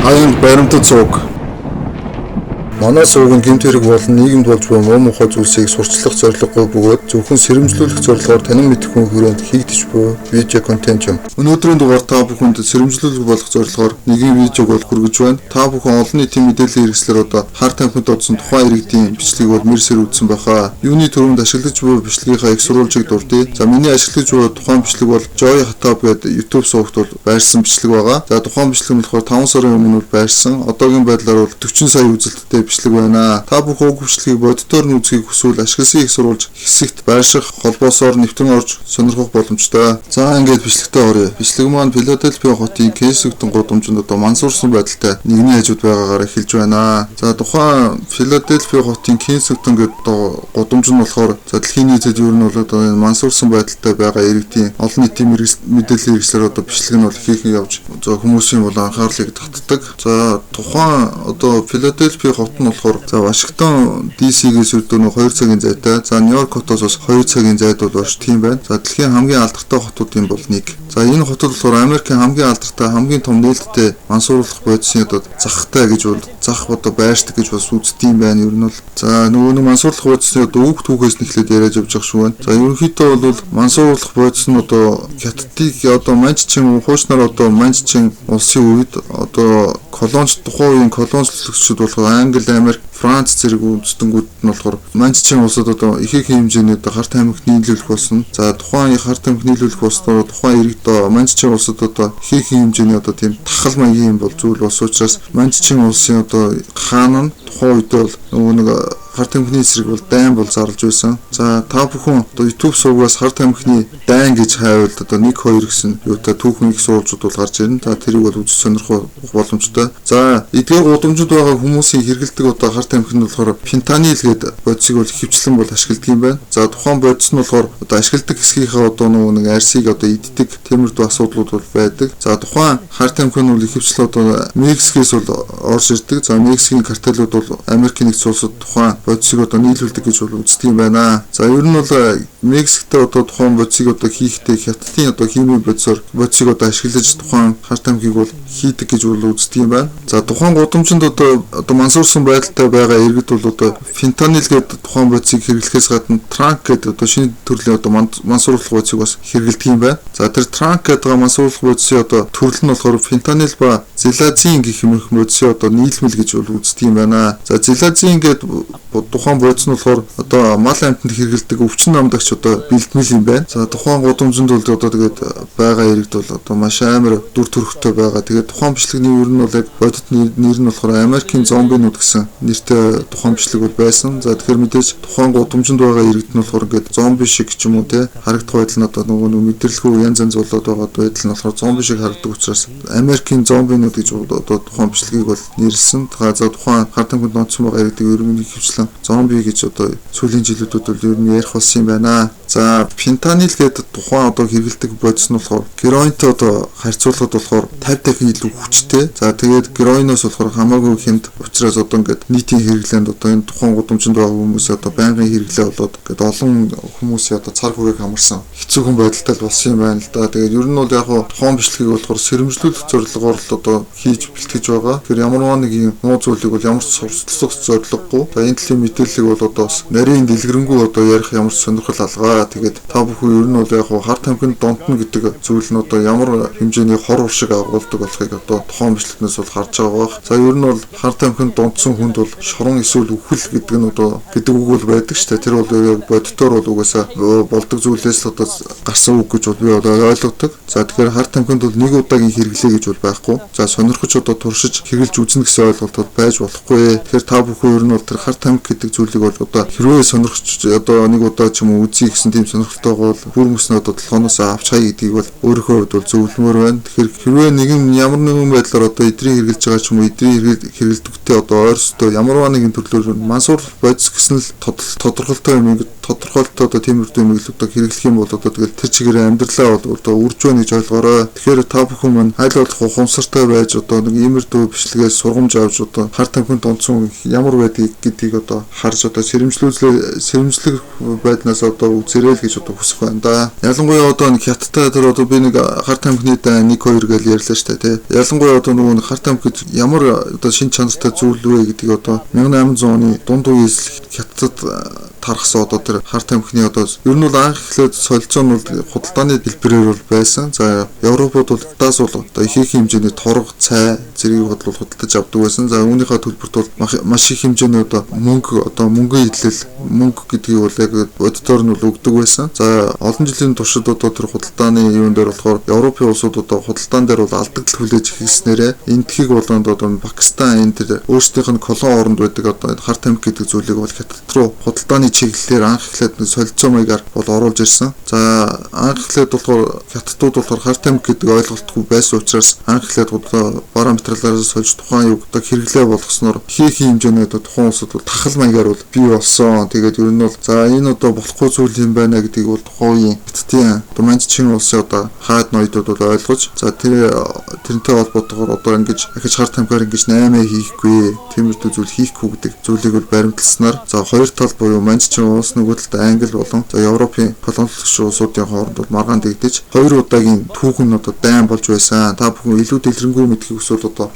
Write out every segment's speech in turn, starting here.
Аянд баримтат сууг. Манай сууг нь гэмт хэрэг болон нийгэмд болж буй муу мухай зүйлсийг сурчлах зорилгогүй бөгөөд зөвхөн сэрэмжлүүлэх зорилгоор танин мэдэх хүн хүрээнд хийгдэж буй видео контент юм. Өнөөдрийн дугаар та бүхэнд сэрэмжлүүлэх болох зорилгоор нэгэн видеог бол хүргэж байна. Та бүхэн олон нийтийн мэдээллийн хэрэгслэр одоо хар тамхинд одсон тухайн иргэдийн бичлэгийг бол мэрсээр үзсэн байхаа. Юуны төрөнд ашиглаж буй бичлэгийнхаа их сурвалжийг дурдъя. За миний ашиглаж буй тухайн бичлэг бол Joy Hatab гэдэг YouTube сувагт бол байрсан бичлэг байгаа. За тухайн бичлэг нь болохоор 5 сарын өмнө байрсан. Одоогийн байдлаар бол 40 сая үзэлттэй бичлэг байна. Та бүхэн бичлэгийг бодитоор нь үзхийг хүсвэл ашигласан их сурвалж хэсэгт байрших холбоосоор нэвтэн орж сонирхох боломжтой. За ингээд бичлэгтээ оръё. Бичлэг маань Филадельфи хотын Кенсингтон гудамжинд одоо мансуурсан байдалтай нэгний хажууд байгаагаар эхэлж байна. За тухайн Филадельфи хотын Кенсингтон гэдэг гудамж нь болохоор дэлхийн нийтэд ер нь бол одоо энэ мансуурсан байдалтай байгаа иргэдийн олон нийтийн мэдээллийн хэрэгслэр одоо бичлэг нь бол ихээхэн явж хүмүүсийн бол анхаарлыг татдаг. За тухайн одоо Филадельфи хот нь болохоор за Вашингтон DC-гээс өрдөнө 2 цагийн зайтай. За Нью-Йорк хотоос бас 2 цагийн зайд бол орш тийм байна. За дэлхийн хамгийн алдартай хотуудын бол нэг. За энэ хотод болохоор Америкийн хамгийн алдартай, хамгийн том нээлттэй мансууруулах бодисын одоо захтай гэж бол зах одоо байршдаг гэж бас үздэг юм байна. Ер нь бол за нөгөө нэг мансууруулах бодисын одоо үг түүхээс нэхлээд яриад явж байгаа шүү байна. За ерөнхийдөө бол мансууруулах бодис нь одоо хятадыг одоо манччин хуучнаар одоо манччин улсын үед одоо колонич тухайн үеийн колоничлогчид болохоор Англи, Америк, Франц зэрэг үндэстэнгүүд нь болохоор манччин улсад одоо ихээхэн хэмжээний одоо хар тамхи нийлүүлэх болсон. За тухайн хар тамхи нийлүүлэх болсноор тухайн иргэд манччин улсад одоо ихээхэн хэмжээний одоо тийм тахал маягийн бол зүйл бос учраас манччин улсын одоо хаан нь тухайн үед бол нөгөө нэг хар тамхины эсрэг бол дайн бол зарлж байсан. За та бүхэн одоо YouTube сувгаас хар тамхины дайн гэж хайвал одоо 1-2 гэсэн юутай түүхэн их суулжууд бол гарч ирнэ. Та тэрийг бол үзэж сонирхох боломжтой. За эдгээр гудамжинд байгаа хүмүүсийн хэрэгэлдэг одоо хар тамхи нь болохоор фентанил гэдэг бодисыг бол хөвчлэн бол ашигладаг юм байна. За тухайн бодис нь болохоор одоо ашигладаг хэсгийнхаа одоо нэг арсыг одоо иддэг тиймэрдүү асуудлууд бол байдаг. За тухайн хар тамхи нь бол хөвчлэн одоо Мексикээс бол орж ирдэг. За Мексикийн картелүүд бол Америкийн нэгдсэн улсад тухайн бодисыг одоо нийлүүлдэг гэж бол үздэг юм байна. За ер нь бол Мексикт одоо тухайн бодисыг одоо хийхдээ хятадын одоо химийн бодисоор бодисыг одоо ашиглаж тухайн хар тамхиг бол хийдэг гэж бол үздэг юм байна. За тухайн гудамжинд одоо мансуурсан байдалтай байгаа иргэд бол одоо фентанил гэдэг тухайн бодисыг хэрэглэхээс гадна транк гэдэг одоо шинэ төрлийн одоо мансууруулах бодисыг бас хэрэглэдэг юм байна. За тэр транк гэдэг мансууруулах бодисын одоо төрөл нь болохоор фентанил ба зелазин гэх юм бодисын одоо нийлмэл гэж бол үздэг юм байна. За зелазин гэдэг тухайн бодис нь болохоор одоо мал амьтанд хэрэглэдэг өвчин намдагч одоо бэлтгэл юм байна. За тухайн гудамжинд бол одоо тэгээд байгаа иргэд бол одоо маш амар дүр төрхтэй байгаа. Тэгээд тухайн бичлэгний ер нь бол яг бодит нэр нь болохоор Америкийн зомбинууд гэсэн нэртэй тухайн бичлэг бол байсан. За тэгэхээр мэдээж тухайн гудамжинд байгаа иргэд нь болохоор ингээд зомби шиг ч юм уу те харагдах байдал нь одоо нөгөө мэдрэлгүй янз янз болоод байгаа байдал нь болохоор зомби шиг харагддаг учраас Америкийн зомбинууд гэж одоо тухайн бичлэгийг бол нэрлсэн. За тухайн хар тамхинд нотсон байгаа иргэдийг ерөнхийдөө хөвчлэн зомби гэж одоо сүүлийн жилүүдэд бол ер нь ярих болсон юм байна. За фентанил гэдэг тухайн одоо хэрэглэдэг бодис нь болохоор героинтой одоо харьцуулахад болохоор 50 дахин илүү хүчтэй. За тэгээд героиноос болохоор хамаагүй хэмд учраас одоо ингээд нийтийн хэрэглээнд одоо энэ тухайн гудамжинд байгаа хүмүүс одоо байнгын хэрэглээ болоод ингээд олон хүмүүсийн одоо цар хүрээг хамарсан хэцүүхэн байдалтай болсон юм байна л да. Тэгээд ер нь бол яг тухайн бичлэгийг болохоор сэрэмжлүүлэх зорилгоор л одоо хийж бэлтгэж байгаа. Тэгэхээр ямар нэг юм муу зүйлийг бол ямар ч сурталчилах зорилгогүй. За энэ төрлийн мэдээллийг бол одоо бас нарийн дэлгэрэнгүй одоо ярих ямар ч сонирхол алгаа. Тэгээд та бүхэн ер нь бол яг хар тамхинд донтно гэдэг зүйл нь одоо ямар хэмжээний хор уршиг агуулдаг болохыг одоо тухайн бичлэгнээс бол харж байгаа бах. За ер нь бол хар тамхинд донтсон хүнд бол шорон эсвэл үхэл гэдэг нь одоо гэдэг үг бол байдаг шүү дээ. Тэр бол яг бодитоор бол угаасаа болдог зүйлээс л одоо гарсан үг гэж би одоо ойлгодог. За тэгэхээр хар тамхинд бол нэг удаагийн хэрэглээ гэж бол байхгүй. За сонирхож одоо туршиж хэрэглэж үзнэ гэсэн ойлголт байж болохгүй. Тэгэхээр та бүхэн ер нь бол тэр хар тамхи гэдэг зүйлийг бол одоо хэрвээ сонирхож одоо нэг удаа ч юм уу үзье гэсэн тийм сонирхолтой бол бүр мөснө одоо толгоноос авч хай гэдгийг бол өөрийнхөө хувьд бол зөвлөмөр байна. Тэгэхээр хэрвээ нэгэн ямар нэгэн байдлаар одоо эдрийн хэрэглэж байгаа ч юм уу эдрийн хэрэгэлдэгтэй одоо ойрстой ямар нэгэн төрлөөр мансуур бодис гэсэн л тодорхойлтой юм ингээд тодорхойлолтоо одоо тиймэрхүү юм илүү одоо хэрэглэх юм бол одоо тэгэл тэр чигээр амьдралаа бол одоо үрж байна гэж ойлгоорой. Тэгэхээр та бүхэн маань аль болох ухамсартай байж одоо нэг иймэрхүү бичлэгээс сургамж авч одоо хар тамхинд онцсон ямар байдгийг гэдгийг одоо харж одоо сэрэмжлэх байдлаас одоо үзэрэй л гэж одоо хүсэх байна да. Ялангуяа одоо нэг хятадтай тэр одоо би нэг хар тамхины дай 1 2 гэж ярьлаа шүү дээ тий. Ялангуяа одоо нөгөө хар тамхи гэж ямар одоо шин чанартай зүйл вэ гэдгийг одоо 1800 оны дунд үеэс хятадд тархсан одоо тэр хар тамхины одоо ер нь бол анх эхлээд солилцоо нь бол худалдааны хэлбэрээр бол байсан. За Европод бол даас бол одоо их хэмжээний торг, цай зэргийг худалдаж авдаг байсан. За үүнийхээ төлбөрт бол маш их хэмжээний одоо мөнгө идэл мөнгө гэдгийг бол яг боддоор нь бол өгдөг байсан. За олон жилийн туршид одоо тэр худалдааны юун дээр болохоор Европын улсууд одоо худалдаан дээр бол алдагдал хүлээж эхэлснээрээ энэ тхийг болонд одоо Пакистан энэ тэр өөрсдийнх нь колон оронд байдаг одоо хар тамхи гэдэг зүйлийг бол хятад руу худалдааны чиглэлээр анх эхлээд солилцоо маягаар бол оруулж ирсэн. За анх эхлээд болохоор хятадууд болохоор хар тамхи гэдэг ойлголтгүй байсан учраас анх эхлээд бараа материалаараас сольж тухайн юг одоо хэрэглээ болгосноор хийх хэмжээний одоо тухайн улсууд бол тахал маягаар бол бий болсон. Тэгээд ер нь бол за энэ одоо болохгүй зүйл юм байна гэдгийг бол тухайн үеийн хятадын одоо маньччин улсын одоо хаад ноёдууд бол ойлгож за тэрнтэй холбоотойгоор одоо ингэж ахиж хар тамхиар ингэж 8 хийхгүй тиймэрхүү зүйл хийхгүй гэдэг зүйлийг бол баримтласнаар за хоёр тал буюу маньччин улс нөгөө талд Англи болон за Европын колониалч улсуудын хооронд бол маргаан дэгдэж хоёр удаагийн түүхэн одоо дайн болж байсан. Та бүхэн илүү дэлгэрэнгүй мэдхийг хүсвэл одоо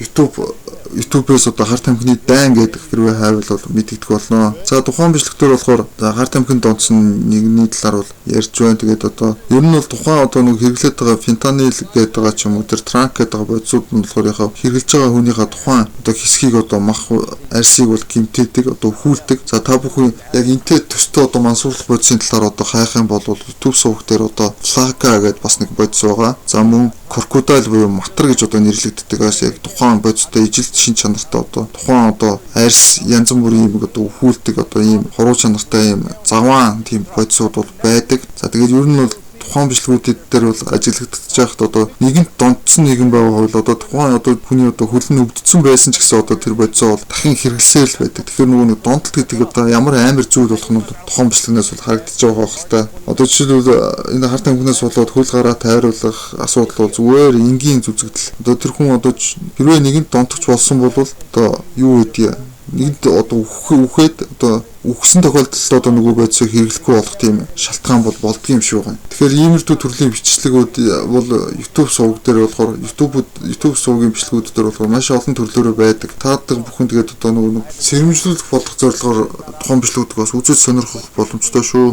YouTube-ээс одоо хар тамхины дайн гэдэг хэрвээ хайвал бол мэдэгдэх болно. За тухайн бичлэгтэр болохоор хар тамхинд онцсон нэгний талаар бол ярьж байна. Тэгээд одоо ер нь бол тухайн одоо нэг хэрэглээд байгаа фентанил гэдэг байгаа ч юм уу тэр транк гэдэг байгаа бодисууд нь болохоор яхаа хэрэглэж байгаа хүнийхээ тухайн одоо хэсгийг одоо мах арсыг бол гимтээдэг одоо хүлдэг. За та бүхэн яг энтэй төстэй одоо мансуурлах бодисын талаар одоо хайх юм бол YouTube сувг дээр одоо флака гэдэг бас нэг бодис байгаа. За мөн крокодил буюу матар гэж одоо нэрлэгддэг аас яг тухайн бодистой ижил шин чанартай одоо тухайн одоо арьс янз бүрийн юм одоо өхүүлдэг одоо ийм хоруу чанартай ийм заваан тийм бодисууд бол байдаг. За тэгээд ер нь бол тухайн бичлэгүүд дээр бол ажиглагдаж байхад одоо нэгэнт донтсон нэгэн байгаа бол одоо тухайн одоо хүний одоо хөлн өвдсөн байсан ч гэсэн одоо тэр бодисоо бол дахин хэрэглэсээр л байдаг. Тэгэхээр нөгөө нэг донтолт гэдэг одоо ямар амар зүйл болох нь тухайн бичлэгнээс бол харагдаж байгаа хэл та. Одоо жишээлбэл энэ хар тамхинаас болоод хөл гараа тайруулах асуудал бол зүгээр энгийн зүзэгдэл. Одоо тэр хүн одоо хэрвээ нэгэнт донтогч болсон бол одоо юу гэдгийг нэгд одоо үхээд одоо үхсэн тохиолдолд одоо нөгөө бодисыг хэрэглэхгүй болох тийм шалтгаан бол болдго юм шиг байна. Тэгэхээр иймэрхүү төрлийн бичлэгүүд бол YouTube сувг дээр болохоор YouTube сувгийн бичлэгүүд дээр болохоор маш олон төрлөөрөө байдаг. Таадаг бүхэн тэгээд одоо нөгөө сэрэмжлүүлэх болох зорилгоор тухайн бичлэгүүдийг бас үзэж сонирхох боломжтой шүү.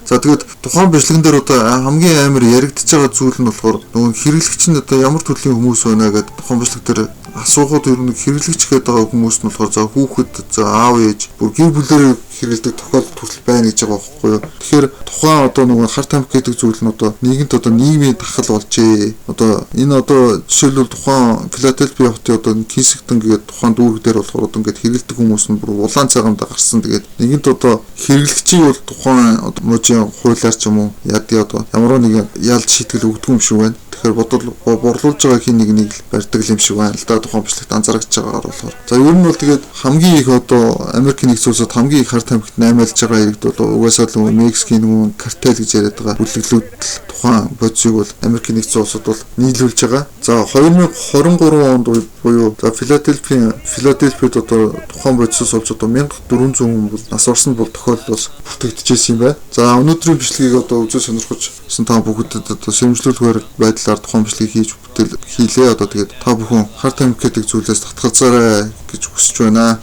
За тэгээд тухайн бичлэгэн дээр одоо хамгийн амар яригдж байгаа зүйл нь болохоор нөгөө хэрэглэгч нь одоо ямар төрлийн хүмүүс байна гэдэг тухайн бичлэг дээр асуухад ер нь хэрэглэгч гэдэг байгаа хүмүүс нь болохоор за хүүхэд за аав ээж бүр гэр бүлээр хэрэглэдэг тохиолдол төрөл байна гэж байгаа байхгүй юу. Тэгэхээр тухайн одоо нөгөө хар тамхи гэдэг зүйл нь одоо нийгэмд одоо нийгмийн дахал болжээ. Одоо энэ одоо жишээлбэл тухайн Филадельфи хотын одоо Кинсингтон гэдэг тухайн дүүрэг дээр болохоор одоо ингээд хэрэглэдэг хүмүүс нь бүр улаан цагаамд гарсан. Тэгээд нэгэнт одоо хэрэглэгчийг бол тухайн одоо мужийн хуулиар ч юм уу яадын одоо ямар нэгэн ялж шийтгэл өгдөг юм шиг байна. Тэгэхээр бодвол борлуулж байгаа хин нэг л барьдаг юм шиг байна л да тухайн бичлэгт анзаарч байгаагаар болохоор. За ер нь бол тэгээд хамгийн их одоо Америк нэгдсэн улсад хамгийн их хар тамхит наймаалж байгаа иргэд бол угаасаа л Мексикийн нөгөө картел гэж яриад байгаа бүлэглүүд тухайн бодисыг бол Америк нэгдсэн улсад бол нийлүүлж байгаа. За 2023 онд буюу за Филадельфид одоо тухайн бодисоос олж одоо 1400 хүн бол нас орсон бол тохиолдол бас бүртгэгдчихсэн юм байна. За өнөөдрийн бичлэгийг одоо үзэж сонирхолжсэн та бүхэнд одоо сэрэмжлүүлэхээр байдлаар тухайн бичлэгийг хийлээ. Одоо тэгээд та бүхэн хар тамхи гэдэг зүйлээс татгалзаарай гэж хүсэж байна.